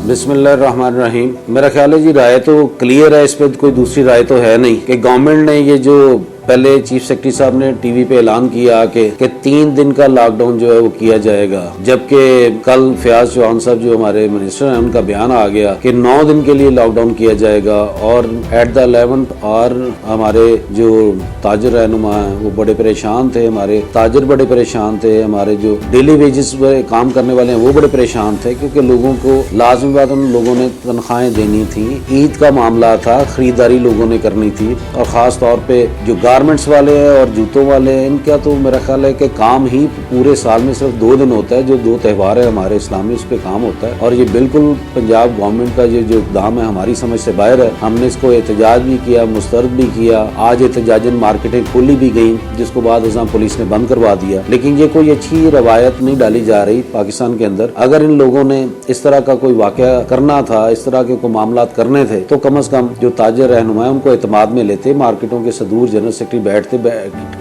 بسم اللہ الرحمن الرحیم۔ میرا خیال ہے جی رائے تو کلیئر ہے، اس پہ کوئی دوسری رائے تو ہے نہیں کہ گورنمنٹ نے یہ جو پہلے چیف سیکرٹری صاحب نے ٹی وی پہ اعلان کیا کہ 3 دن کا لاک ڈاؤن جو ہے وہ کیا جائے گا، جبکہ کل فیاض چوہان صاحب جو ہمارے منسٹر ہیں ان کا بیان آ گیا کہ 9 دن کے لیے لاک ڈاؤن کیا جائے گا، اور ایٹ دا 11th اور ہمارے جو تاجر رہنما ہیں وہ بڑے پریشان تھے، ہمارے تاجر بڑے پریشان تھے، ہمارے جو ڈیلی ویجز پہ کام کرنے والے ہیں وہ بڑے پریشان تھے، کیونکہ لوگوں کو لازمی بات ان لوگوں نے تنخواہیں دینی تھی، عید کا معاملہ تھا، خریداری لوگوں نے کرنی تھی، اور خاص طور پہ جو گارمنٹس والے ہیں اور جوتوں والے ہیں ان کا تو میرا خیال ہے کہ کام ہی پورے سال میں صرف 2 دن ہوتا ہے، جو 2 تہوار ہے ہمارے اسلامی، اس پہ کام ہوتا ہے، اور یہ بالکل پنجاب گورنمنٹ کا یہ جو اقدام ہے ہماری سمجھ سے باہر ہے۔ ہم نے اس کو احتجاج بھی کیا، مسترد بھی کیا، آج احتجاجن مارکیٹیں کھولی بھی گئیں جس کو بعد ازاں پولیس نے بند کروا دیا، لیکن یہ کوئی اچھی روایت نہیں ڈالی جا رہی پاکستان کے اندر۔ اگر ان لوگوں نے اس طرح کا کوئی واقعہ کرنا تھا، اس طرح کے کوئی معاملات کرنے تھے تو کم از کم جو تاجر رہنما ہیں ان کو اعتماد میں لیتے، مارکیٹوں کے صدور جنرل سیکرٹری بیٹھ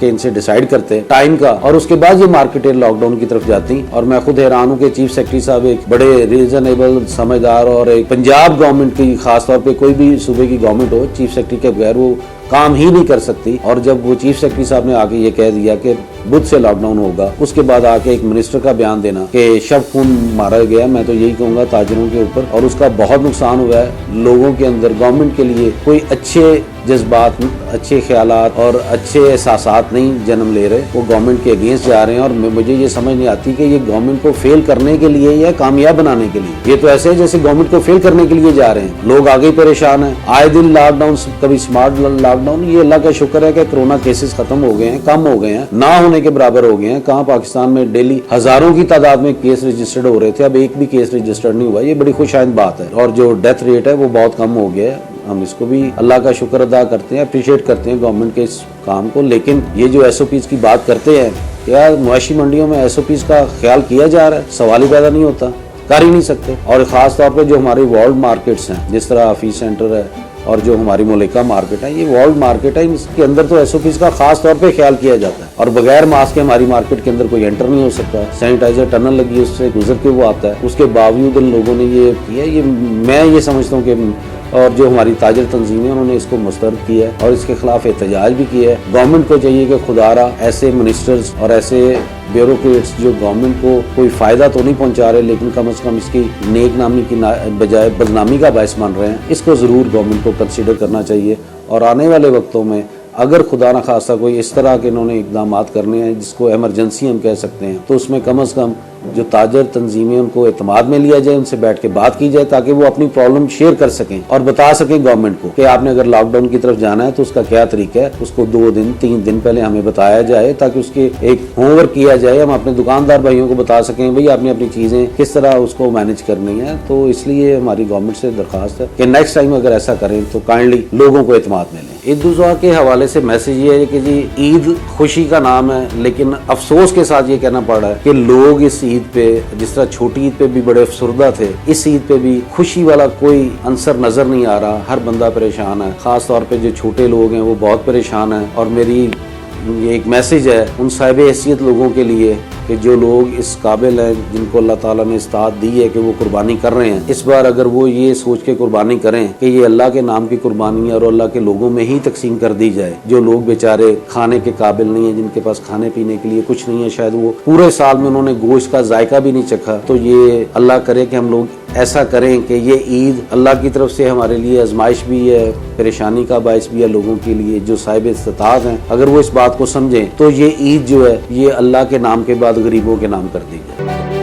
کے ان سے ڈیسائیڈ کرتے ٹائم کا، اور اس کے بعد یہ مارکیٹیں لاک ڈاؤن کی طرف جاتی۔ اور میں خود حیران ہوں کہ چیف سیکرٹری صاحب ایک بڑے ریزنیبل سمجھدار، اور ایک پنجاب گورنمنٹ کی خاص طور پہ کوئی بھی صوبے کی گورنمنٹ ہو، چیف سیکرٹری کے بغیر وہ کام ہی نہیں کر سکتی، اور جب وہ چیف سیکرٹری صاحب نے آ کے یہ کہہ دیا کہ بدھ سے لاک ڈاؤن ہوگا، اس کے بعد آ کے ایک منسٹر کا بیان دینا کہ شب خون مارا گیا، میں تو یہی کہوں گا تاجروں کے اوپر، اور اس کا بہت نقصان ہوا ہے لوگوں کے اندر۔ گورنمنٹ کے لیے کوئی اچھے جذبات، اچھے خیالات اور اچھے احساسات نہیں جنم لے رہے، وہ گورنمنٹ کے اگینسٹ جا رہے ہیں، اور مجھے یہ سمجھ نہیں آتی کہ یہ گورنمنٹ کو فیل کرنے کے لیے یا کامیاب بنانے کے لیے۔ یہ تو ایسے ہے جیسے گورنمنٹ کو فیل کرنے کے لیے جا رہے ہیں، لوگ آگے پریشان ہیں، آئے دن لاک ڈاؤن، کبھی سمارٹ لاک ڈاؤن۔ یہ اللہ کا شکر ہے کہ کرونا کیسز ختم ہو گئے ہیں، کم ہو گئے ہیں، نہ ہونے کے برابر ہو گئے ہیں۔ کہاں پاکستان میں ڈیلی ہزاروں کی تعداد میں کیس رجسٹرڈ ہو رہے تھے، اب ایک بھی کیس رجسٹرڈ نہیں ہوا، یہ بڑی خوش آئند بات ہے، اور جو ڈیتھ ریٹ ہے وہ بہت کم ہو گیا ہے۔ ہم اس کو بھی اللہ کا شکر ادا کرتے ہیں، اپریشیٹ کرتے ہیں گورنمنٹ کے اس کام کو، لیکن یہ جو ایس او پیز کی بات کرتے ہیں، کیا مویشی منڈیوں میں ایس او پیز کا خیال کیا جا رہا ہے؟ سوال ہی پیدا نہیں ہوتا، کر ہی نہیں سکتے۔ اور خاص طور پہ جو ہماری ورلڈ مارکیٹس ہیں، جس طرح آفیس سینٹر ہے اور جو ہماری ملکہ مارکیٹ ہے، یہ ورلڈ مارکیٹ ہے، اس کے اندر تو ایس او پیز کا خاص طور پہ خیال کیا جاتا ہے، اور بغیر ماسک کے ہماری مارکیٹ کے اندر کوئی انٹر نہیں ہو سکتا، سینیٹائزر ٹنل لگی ہے اس سے گزر کے وہ آتا ہے، اس کے باوجود ان لوگوں نے یہ کیا۔ یہ میں یہ سمجھتا ہوں کہ اور جو ہماری تاجر تنظیمیں انہوں نے اس کو مسترد کیا ہے اور اس کے خلاف احتجاج بھی کیا ہے۔ گورنمنٹ کو چاہیے کہ خدارا ایسے منسٹرز اور ایسے بیوروکریٹس جو گورنمنٹ کو کوئی فائدہ تو نہیں پہنچا رہے لیکن کم از کم اس کی نیک نامی کی بجائے بدنامی کا باعث بن رہے ہیں، اس کو ضرور گورنمنٹ کو کنسیڈر کرنا چاہیے، اور آنے والے وقتوں میں اگر خدا نہ خواستہ کوئی اس طرح کے انہوں نے اقدامات کرنے ہیں جس کو ایمرجنسی ہم کہہ سکتے ہیں، تو اس میں کم از کم جو تاجر تنظیمیں ان کو اعتماد میں لیا جائے، ان سے بیٹھ کے بات کی جائے تاکہ وہ اپنی پرابلم شیئر کر سکیں اور بتا سکیں گورنمنٹ کو کہ آپ نے اگر لاک ڈاؤن کی طرف جانا ہے تو اس کا کیا طریقہ ہے، اس کو 2 دن 3 دن پہلے ہمیں بتایا جائے تاکہ اس کے ایک ہوم ورک کیا جائے، ہم اپنے دکاندار بھائیوں کو بتا سکیں بھئی آپ نے اپنی چیزیں کس طرح اس کو مینج کرنی ہے۔ تو اس لیے ہماری گورنمنٹ سے درخواست ہے کہ نیکسٹ ٹائم اگر ایسا کریں تو کائنڈلی لوگوں کو اعتماد میں لیں۔ عید الاضحیٰ کے حوالے سے میسج یہ ہے کہ جی عید خوشی کا نام ہے، لیکن افسوس کے ساتھ یہ کہنا پڑ رہا ہے کہ لوگ اس عید پہ جس طرح چھوٹی عید پہ بھی بڑے افسردہ تھے، اس عید پہ بھی خوشی والا کوئی عنصر نظر نہیں آ رہا، ہر بندہ پریشان ہے، خاص طور پہ جو چھوٹے لوگ ہیں وہ بہت پریشان ہیں۔ اور میری یہ ایک میسج ہے ان صاحب حیثیت لوگوں کے لیے کہ جو لوگ اس قابل ہیں، جن کو اللہ تعالیٰ نے استطاعت دی ہے کہ وہ قربانی کر رہے ہیں، اس بار اگر وہ یہ سوچ کے قربانی کریں کہ یہ اللہ کے نام کی قربانی ہے اور اللہ کے لوگوں میں ہی تقسیم کر دی جائے، جو لوگ بیچارے کھانے کے قابل نہیں ہیں، جن کے پاس کھانے پینے کے لیے کچھ نہیں ہے، شاید وہ پورے سال میں انہوں نے گوشت کا ذائقہ بھی نہیں چکھا، تو یہ اللہ کرے کہ ہم لوگ ایسا کریں کہ یہ عید اللہ کی طرف سے ہمارے لیے آزمائش بھی ہے، پریشانی کا باعث بھی ہے لوگوں کے لیے جو صاحب استطاعت ہیں، اگر وہ اس بات کو سمجھیں تو یہ عید جو ہے یہ اللہ کے نام کے بعد غریبوں کے نام کر دی جائے۔